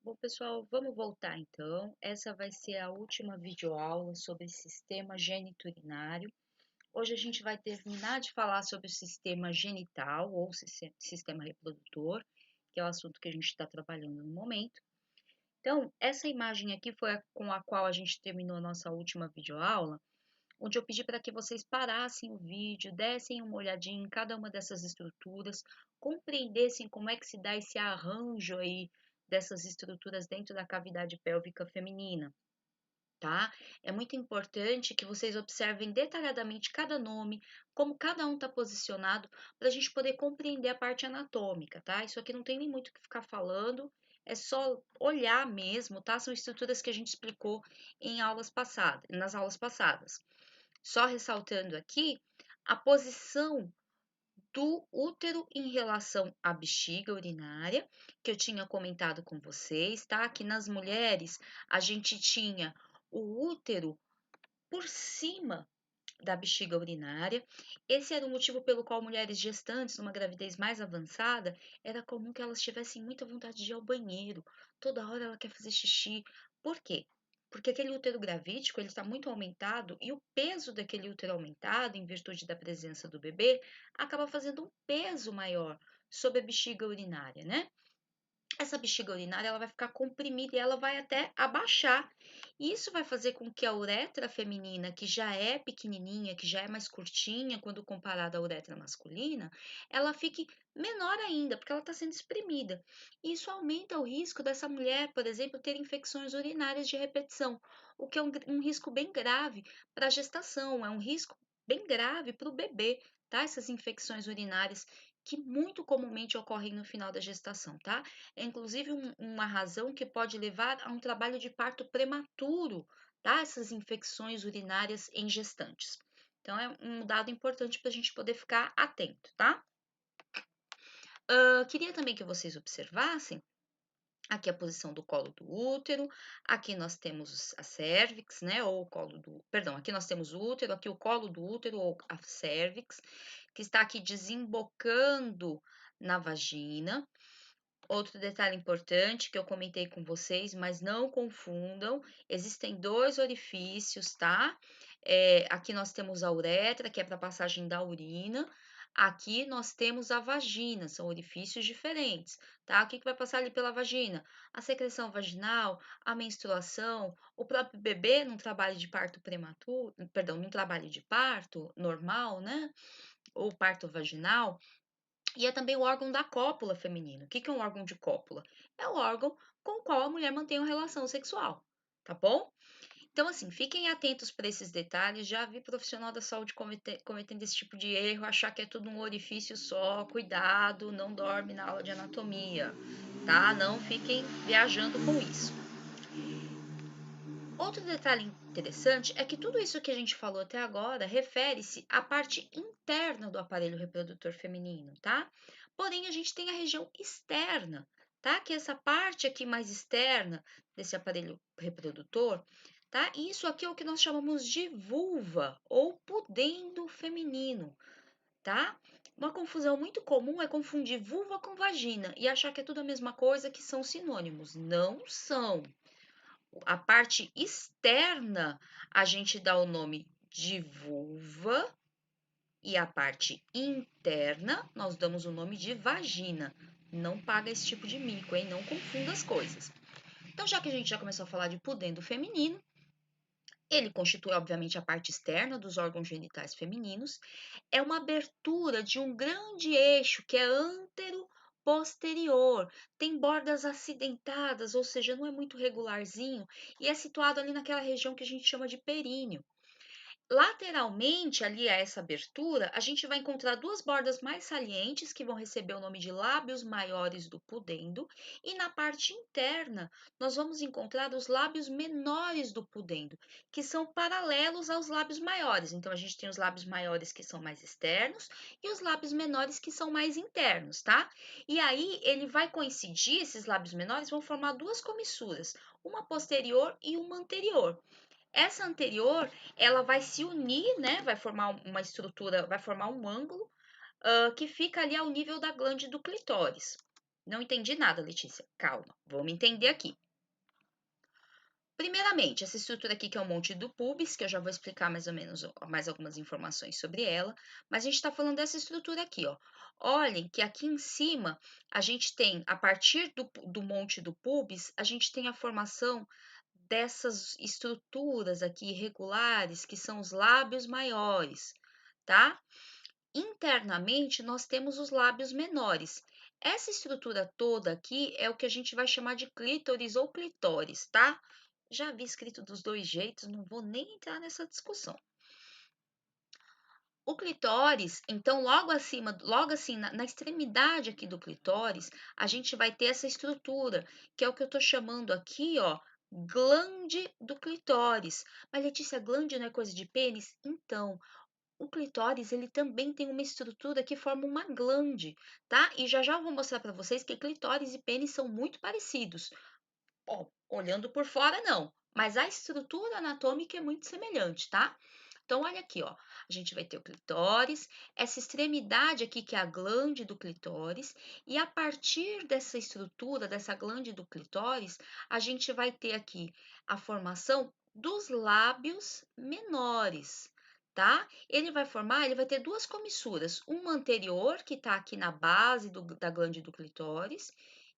Bom, pessoal, vamos voltar então. Essa vai ser a última videoaula sobre sistema geniturinário. Hoje a gente vai terminar de falar sobre o sistema genital ou sistema reprodutor, que é o assunto que a gente está trabalhando no momento. Então, essa imagem aqui foi com a qual a gente terminou a nossa última videoaula, onde eu pedi para que vocês parassem o vídeo, dessem uma olhadinha em cada uma dessas estruturas, compreendessem como é que se dá esse arranjo aí dessas estruturas dentro da cavidade pélvica feminina, tá? É muito importante que vocês observem detalhadamente cada nome, como cada um está posicionado, para a gente poder compreender a parte anatômica, tá? Isso aqui não tem nem muito o que ficar falando, é só olhar mesmo, tá? São estruturas que a gente explicou em aulas passadas, nas aulas passadas. Só ressaltando aqui a posição do útero em relação à bexiga urinária, que eu tinha comentado com vocês, tá? Que nas mulheres a gente tinha o útero por cima da bexiga urinária. Esse era o motivo pelo qual mulheres gestantes, numa gravidez mais avançada, era comum que elas tivessem muita vontade de ir ao banheiro. Toda hora ela quer fazer xixi. Por quê? Porque aquele útero gravídico ele está muito aumentado e o peso daquele útero aumentado, em virtude da presença do bebê, acaba fazendo um peso maior sobre a bexiga urinária, né? Essa bexiga urinária ela vai ficar comprimida e ela vai até abaixar. Isso vai fazer com que a uretra feminina, que já é pequenininha, que já é mais curtinha quando comparada à uretra masculina, ela fique menor ainda, porque ela está sendo exprimida. Isso aumenta o risco dessa mulher, por exemplo, ter infecções urinárias de repetição, o que é um risco bem grave para a gestação, é um risco bem grave para o bebê, tá? Essas infecções urinárias que muito comumente ocorrem no final da gestação, tá? É inclusive uma razão que pode levar a um trabalho de parto prematuro, tá? Essas infecções urinárias em gestantes. Então, é um dado importante para a gente poder ficar atento, tá? Queria também que vocês observassem aqui a posição do colo do útero, aqui nós temos a cervix, né, ou o colo do, perdão, aqui nós temos o útero, aqui o colo do útero ou a cervix, que está aqui desembocando na vagina. Outro detalhe importante que eu comentei com vocês, mas não confundam, existem dois orifícios, tá? Aqui nós temos a uretra, que é para passagem da urina. Aqui nós temos a vagina, são orifícios diferentes, tá? O que vai passar ali pela vagina? A secreção vaginal, a menstruação, o próprio bebê num trabalho de parto prematuro, perdão, num trabalho de parto normal, né? Ou parto vaginal. E é também o órgão da cópula feminino. O que é um órgão de cópula? É o órgão com o qual a mulher mantém uma relação sexual, tá bom? Então, assim, fiquem atentos para esses detalhes. Já vi profissional da saúde cometendo esse tipo de erro, achar que é tudo um orifício só. Cuidado, não dorme na aula de anatomia, tá? Não fiquem viajando com isso. Outro detalhe interessante é que tudo isso que a gente falou até agora refere-se à parte interna do aparelho reprodutor feminino, tá? Porém, a gente tem a região externa, tá? Que é essa parte aqui mais externa desse aparelho reprodutor, tá? E isso aqui é o que nós chamamos de vulva ou pudendo feminino, tá? Uma confusão muito comum é confundir vulva com vagina e achar que é tudo a mesma coisa, que são sinônimos. Não são. A parte externa, a gente dá o nome de vulva e a parte interna, nós damos o nome de vagina. Não paga esse tipo de mico, hein? Não confunda as coisas. Então, já que a gente já começou a falar de pudendo feminino, ele constitui, obviamente, a parte externa dos órgãos genitais femininos. É uma abertura de um grande eixo que é antero posterior, tem bordas acidentadas, ou seja, não é muito regularzinho, e é situado ali naquela região que a gente chama de períneo. Lateralmente, ali a essa abertura, a gente vai encontrar duas bordas mais salientes que vão receber o nome de lábios maiores do pudendo, e na parte interna nós vamos encontrar os lábios menores do pudendo, que são paralelos aos lábios maiores. Então a gente tem os lábios maiores que são mais externos e os lábios menores que são mais internos, tá? E aí ele vai coincidir, esses lábios menores vão formar duas comissuras, uma posterior e uma anterior. Essa anterior, ela vai se unir, né? Vai formar uma estrutura, vai formar um ângulo que fica ali ao nível da glândula do clitóris. Não entendi nada, Letícia. Calma, vamos entender aqui. Primeiramente, essa estrutura aqui que é o monte do pubis, que eu já vou explicar mais ou menos mais algumas informações sobre ela, mas a gente está falando dessa estrutura aqui, ó. Olhem que aqui em cima a gente tem, a partir do monte do pubis, a gente tem a formação dessas estruturas aqui irregulares, que são os lábios maiores, tá? Internamente, nós temos os lábios menores. Essa estrutura toda aqui é o que a gente vai chamar de clítoris ou clitóris, tá? Já vi escrito dos dois jeitos, não vou nem entrar nessa discussão. O clitóris, então, logo acima, logo assim, na extremidade aqui do clitóris, a gente vai ter essa estrutura, que é o que eu tô chamando aqui, ó, glande do clitóris. Mas, Letícia, glande não é coisa de pênis? Então, o clitóris, ele também tem uma estrutura que forma uma glande, tá? E já já eu vou mostrar para vocês que clitóris e pênis são muito parecidos. Bom, olhando por fora, não, mas a estrutura anatômica é muito semelhante, tá? Então, olha aqui, ó. A gente vai ter o clitóris, essa extremidade aqui que é a glande do clitóris, e a partir dessa estrutura, dessa glande do clitóris, a gente vai ter aqui a formação dos lábios menores, tá? Ele vai ter duas comissuras, uma anterior, que tá aqui na base da glande do clitóris,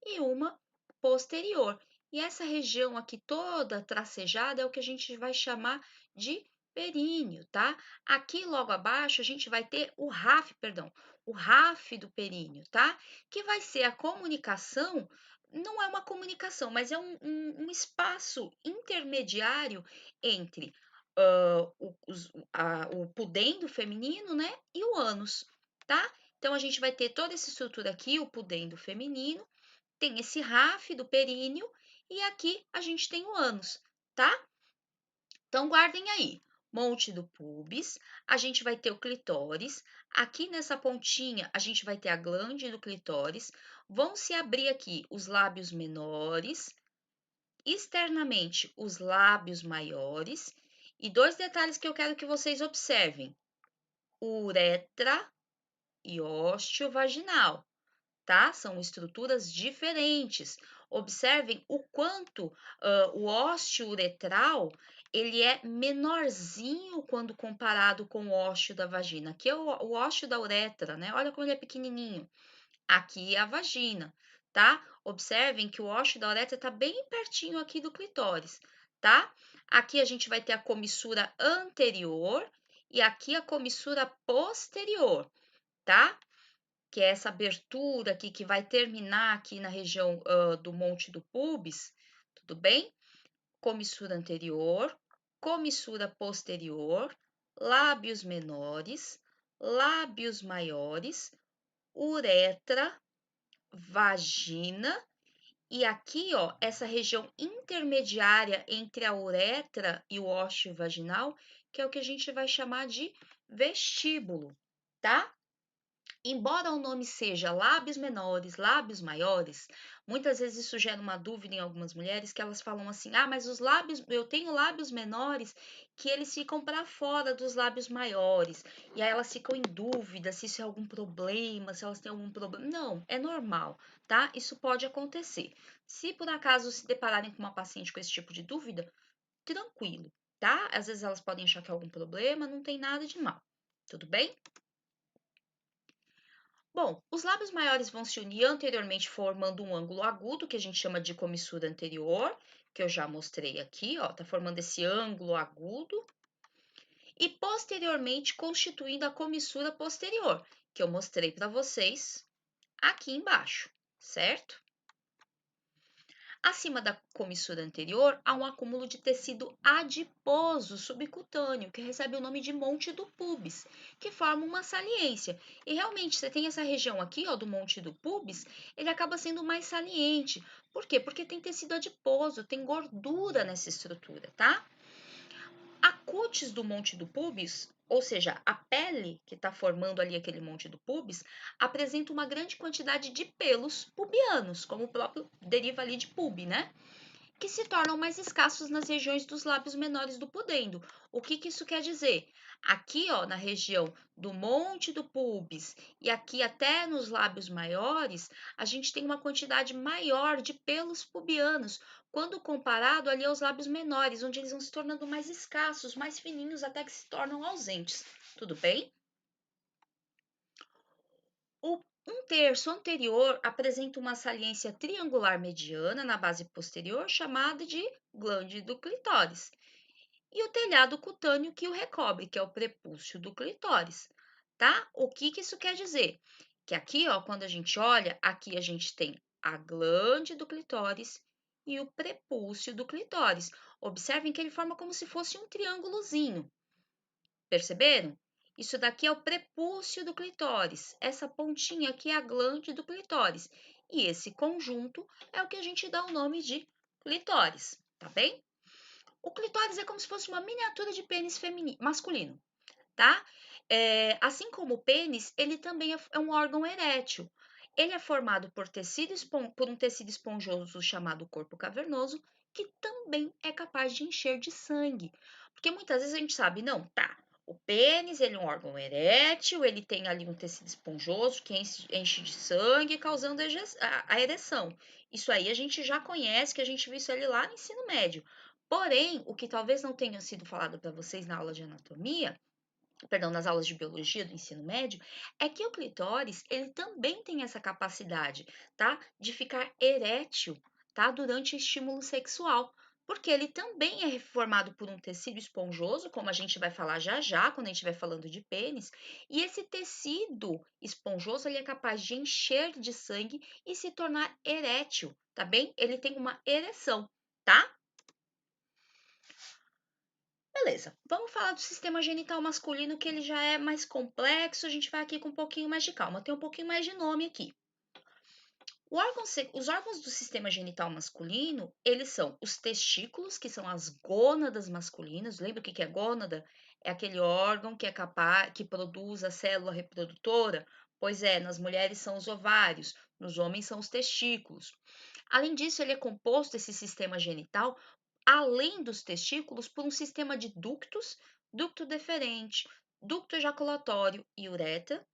e uma posterior. E essa região aqui toda tracejada é o que a gente vai chamar de períneo, tá? Aqui logo abaixo a gente vai ter o RAF do períneo, tá? Que vai ser a comunicação, não é uma comunicação, mas é um espaço intermediário entre o pudendo feminino, né? E o ânus, tá? Então a gente vai ter toda essa estrutura aqui, o pudendo feminino, tem esse RAF do períneo e aqui a gente tem o ânus, tá? Então, guardem aí. Monte do pubis, a gente vai ter o clitóris. Aqui nessa pontinha, a gente vai ter a glande do clitóris. Vão se abrir aqui os lábios menores, externamente os lábios maiores. E dois detalhes que eu quero que vocês observem: uretra e ósteo vaginal, tá? São estruturas diferentes. Observem o quanto o ósteo uretral ele é menorzinho quando comparado com o ósteo da vagina. Aqui é o ósteo da uretra, né? Olha como ele é pequenininho. Aqui é a vagina, tá? Observem que o ósteo da uretra está bem pertinho aqui do clitóris, tá? Aqui a gente vai ter a comissura anterior e aqui a comissura posterior, tá? Que é essa abertura aqui que vai terminar aqui na região do monte do pubis, tudo bem? Comissura anterior, comissura posterior, lábios menores, lábios maiores, uretra, vagina e aqui, ó, essa região intermediária entre a uretra e o ósseo vaginal, que é o que a gente vai chamar de vestíbulo, tá? Embora o nome seja lábios menores, lábios maiores, muitas vezes isso gera uma dúvida em algumas mulheres que elas falam assim: "Ah, mas os lábios, eu tenho lábios menores que eles ficam para fora dos lábios maiores". E aí elas ficam em dúvida se isso é algum problema, se elas têm algum problema. Não, é normal, tá? Isso pode acontecer. Se por acaso se depararem com uma paciente com esse tipo de dúvida, tranquilo, tá? Às vezes elas podem achar que é algum problema, não tem nada de mal. Tudo bem? Bom, os lábios maiores vão se unir anteriormente formando um ângulo agudo, que a gente chama de comissura anterior, que eu já mostrei aqui, ó, tá formando esse ângulo agudo, e posteriormente constituindo a comissura posterior, que eu mostrei para vocês aqui embaixo, certo? Acima da comissura anterior, há um acúmulo de tecido adiposo subcutâneo, que recebe o nome de monte do pubis, que forma uma saliência. E realmente, você tem essa região aqui, ó, do monte do pubis, ele acaba sendo mais saliente. Por quê? Porque tem tecido adiposo, tem gordura nessa estrutura, tá? A cutis do monte do pubis, ou seja, a pele que está formando ali aquele monte do pubis, apresenta uma grande quantidade de pelos pubianos, como o próprio deriva ali de pub, né? que se tornam mais escassos nas regiões dos lábios menores do pudendo. O que isso quer dizer? Aqui, ó, na região do monte do pubis e aqui até nos lábios maiores, a gente tem uma quantidade maior de pelos pubianos, quando comparado ali aos lábios menores, onde eles vão se tornando mais escassos, mais fininhos, até que se tornam ausentes. Tudo bem? Um terço anterior apresenta uma saliência triangular mediana na base posterior, chamada de glande do clitóris, e o telhado cutâneo que o recobre, que é o prepúcio do clitóris, tá? O que isso quer dizer? Que aqui, ó, quando a gente olha, aqui a gente tem a glande do clitóris e o prepúcio do clitóris. Observem que ele forma como se fosse um triângulozinho. Perceberam? Isso daqui é o prepúcio do clitóris. Essa pontinha aqui é a glande do clitóris. E esse conjunto é o que a gente dá o nome de clitóris, tá bem? O clitóris é como se fosse uma miniatura de pênis masculino, tá? Assim como o pênis, ele também é um órgão erétil. Ele é formado por um tecido esponjoso chamado corpo cavernoso, que também é capaz de encher de sangue. Porque muitas vezes a gente sabe, não, tá, o pênis, ele é um órgão erétil, ele tem ali um tecido esponjoso que enche de sangue, causando a ereção. Isso aí a gente já conhece, que a gente viu isso ali lá no ensino médio. Porém, o que talvez não tenha sido falado para vocês na aula de anatomia, perdão, nas aulas de biologia do ensino médio, é que o clitóris, ele também tem essa capacidade, tá? De ficar erétil, tá? Durante o estímulo sexual. Porque ele também é formado por um tecido esponjoso, como a gente vai falar já já, quando a gente estiver falando de pênis, e esse tecido esponjoso, ele é capaz de encher de sangue e se tornar erétil, tá bem? Ele tem uma ereção, tá? Beleza, vamos falar do sistema genital masculino, que ele já é mais complexo, a gente vai aqui com um pouquinho mais de calma, tem um pouquinho mais de nome aqui. Os órgãos do sistema genital masculino, eles são os testículos, que são as gônadas masculinas. Lembra o que é gônada? É aquele órgão que é capaz, que produz a célula reprodutora. Pois é, nas mulheres são os ovários, nos homens são os testículos. Além disso, ele é composto, esse sistema genital, além dos testículos, por um sistema de ductos, ducto deferente, ducto ejaculatório e uretra,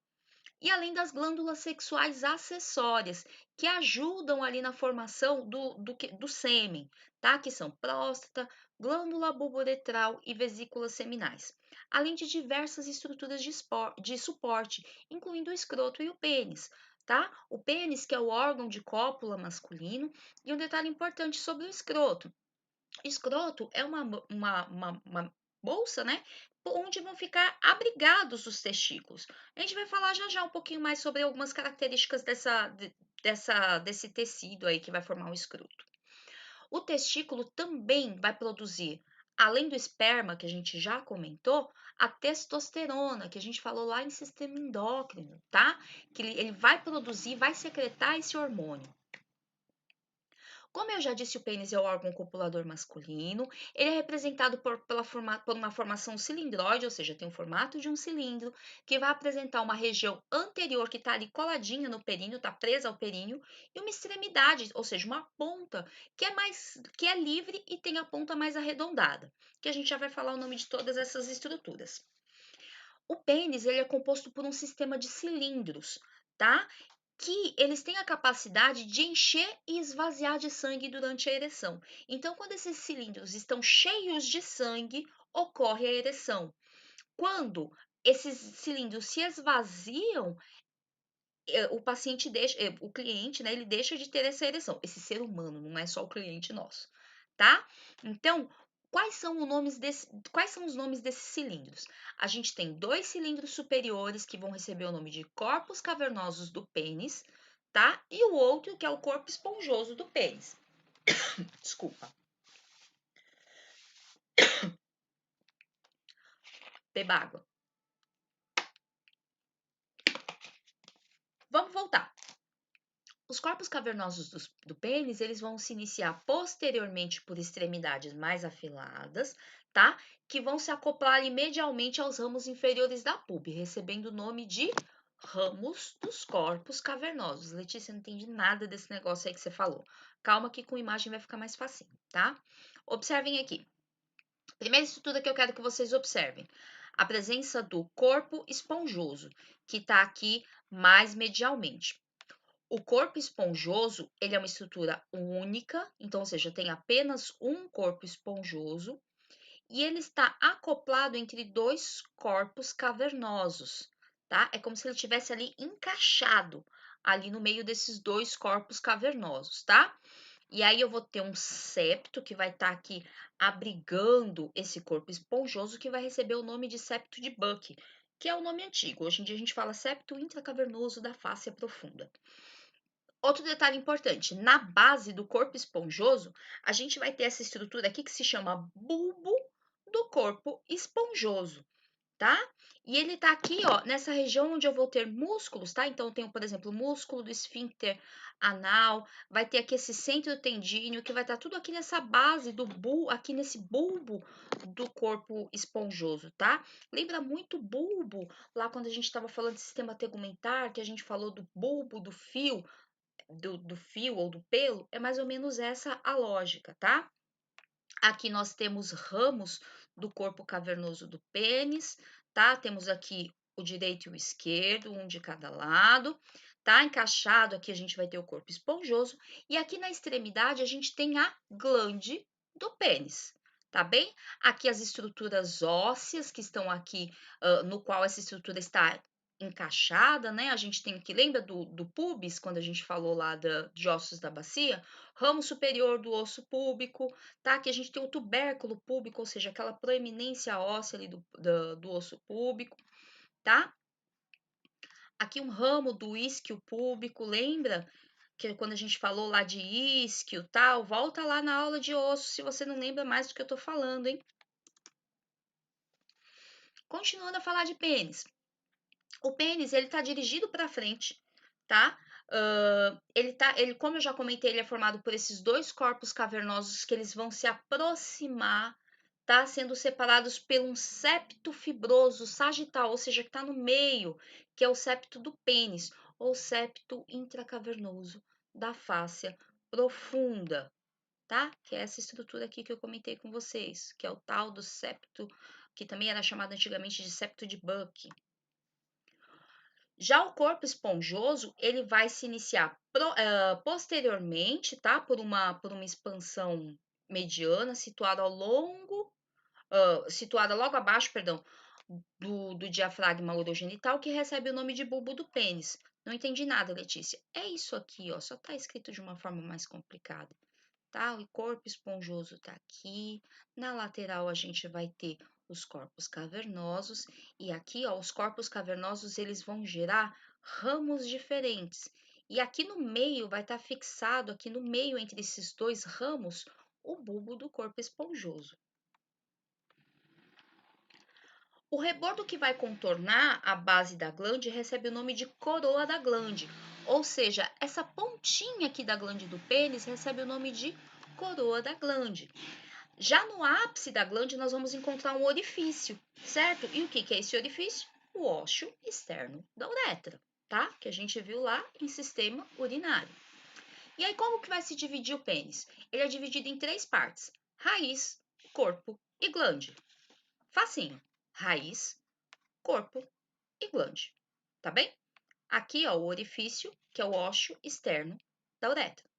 e além das glândulas sexuais acessórias, que ajudam ali na formação do sêmen, tá? Que são próstata, glândula bulboretral e vesículas seminais. Além de diversas estruturas de suporte, incluindo o escroto e o pênis, tá? O pênis, que é o órgão de cópula masculino, e um detalhe importante sobre o escroto. Escroto é uma bolsa, né? Onde vão ficar abrigados os testículos. A gente vai falar já já um pouquinho mais sobre algumas características desse tecido aí que vai formar o escroto. O testículo também vai produzir, além do esperma, que a gente já comentou, a testosterona, que a gente falou lá em sistema endócrino, tá? Que ele vai produzir, vai secretar esse hormônio. Como eu já disse, o pênis é o órgão copulador masculino. Ele é representado por uma formação cilindroide, ou seja, tem o formato de um cilindro, que vai apresentar uma região anterior que está ali coladinha no períneo, está presa ao períneo, e uma extremidade, ou seja, uma ponta que é livre e tem a ponta mais arredondada, que a gente já vai falar o nome de todas essas estruturas. O pênis, ele é composto por um sistema de cilindros, tá? Que eles têm a capacidade de encher e esvaziar de sangue durante a ereção. Então, quando esses cilindros estão cheios de sangue, ocorre a ereção. Quando esses cilindros se esvaziam, o paciente deixa, o cliente, né, ele deixa de ter essa ereção. Esse ser humano, não é só o cliente nosso, tá? Então, quais são os nomes desses cilindros? A gente tem dois cilindros superiores que vão receber o nome de corpos cavernosos do pênis, tá? E o outro que é o corpo esponjoso do pênis. Desculpa. Beba água. Vamos voltar. Os corpos cavernosos do pênis, eles vão se iniciar posteriormente por extremidades mais afiladas, tá? Que vão se acoplar ali medialmente aos ramos inferiores da púbia, recebendo o nome de ramos dos corpos cavernosos. Letícia, não entendi nada desse negócio aí que você falou. Calma que com imagem vai ficar mais fácil, tá? Observem aqui. Primeira estrutura que eu quero que vocês observem. A presença do corpo esponjoso, que está aqui mais medialmente. O corpo esponjoso, ele é uma estrutura única, então, ou seja, tem apenas um corpo esponjoso, e ele está acoplado entre dois corpos cavernosos, tá? É como se ele tivesse ali encaixado ali no meio desses dois corpos cavernosos, tá? E aí eu vou ter um septo que vai estar aqui abrigando esse corpo esponjoso que vai receber o nome de septo de Buck, que é o nome antigo. Hoje em dia a gente fala septo intracavernoso da fáscia profunda. Outro detalhe importante, na base do corpo esponjoso, a gente vai ter essa estrutura aqui que se chama bulbo do corpo esponjoso, tá? E ele tá aqui, ó, nessa região onde eu vou ter músculos, tá? Então, eu tenho, por exemplo, o músculo do esfíncter anal, vai ter aqui esse centro tendíneo, que vai estar tudo aqui nessa base do bulbo, aqui nesse bulbo do corpo esponjoso, tá? Lembra muito bulbo, lá quando a gente estava falando de sistema tegumentar, que a gente falou do bulbo do fio, do fio ou do pelo, é mais ou menos essa a lógica, tá? Aqui nós temos ramos do corpo cavernoso do pênis, tá? Temos aqui o direito e o esquerdo, um de cada lado, tá? Encaixado aqui a gente vai ter o corpo esponjoso e aqui na extremidade a gente tem a glande do pênis, tá bem? Aqui as estruturas ósseas que estão aqui, no qual essa estrutura está encaixada, né? A gente tem aqui, lembra do pubis, quando a gente falou lá de ossos da bacia? Ramo superior do osso púbico, tá? Que a gente tem o tubérculo púbico, ou seja, aquela proeminência óssea ali do osso púbico, tá? Aqui um ramo do isquio púbico, lembra? Que quando a gente falou lá de isquio, tal, volta lá na aula de osso, se você não lembra mais do que eu tô falando, hein? Continuando a falar de pênis. O pênis, ele tá dirigido para frente, tá? Ele, como eu já comentei, ele é formado por esses dois corpos cavernosos que eles vão se aproximar, tá? Sendo separados por um septo fibroso sagital, ou seja, que está no meio, que é o septo do pênis, ou septo intracavernoso da fáscia profunda, tá? Que é essa estrutura aqui que eu comentei com vocês, que é o tal do septo, que também era chamado antigamente de septo de Buck. Já o corpo esponjoso, ele vai se iniciar posteriormente, tá? Por uma expansão mediana, situada logo abaixo, perdão, do diafragma urogenital, que recebe o nome de bulbo do pênis. Não entendi nada, Letícia. É isso aqui, ó, só tá escrito de uma forma mais complicada, tá? O corpo esponjoso tá aqui. Na lateral a gente vai ter os corpos cavernosos e aqui, ó, os corpos cavernosos eles vão gerar ramos diferentes. E aqui no meio vai estar fixado aqui no meio entre esses dois ramos o bulbo do corpo esponjoso. O rebordo que vai contornar a base da glande recebe o nome de coroa da glande, ou seja, essa pontinha aqui da glande do pênis recebe o nome de coroa da glande. Já no ápice da glande, nós vamos encontrar um orifício, certo? E o que é esse orifício? O ósseo externo da uretra, tá? Que a gente viu lá em sistema urinário. E aí, como que vai se dividir o pênis? Ele é dividido em três partes: raiz, corpo e glande. Facinho. Raiz, corpo e glande, tá bem? Aqui, ó, o orifício, que é o ósseo externo da uretra.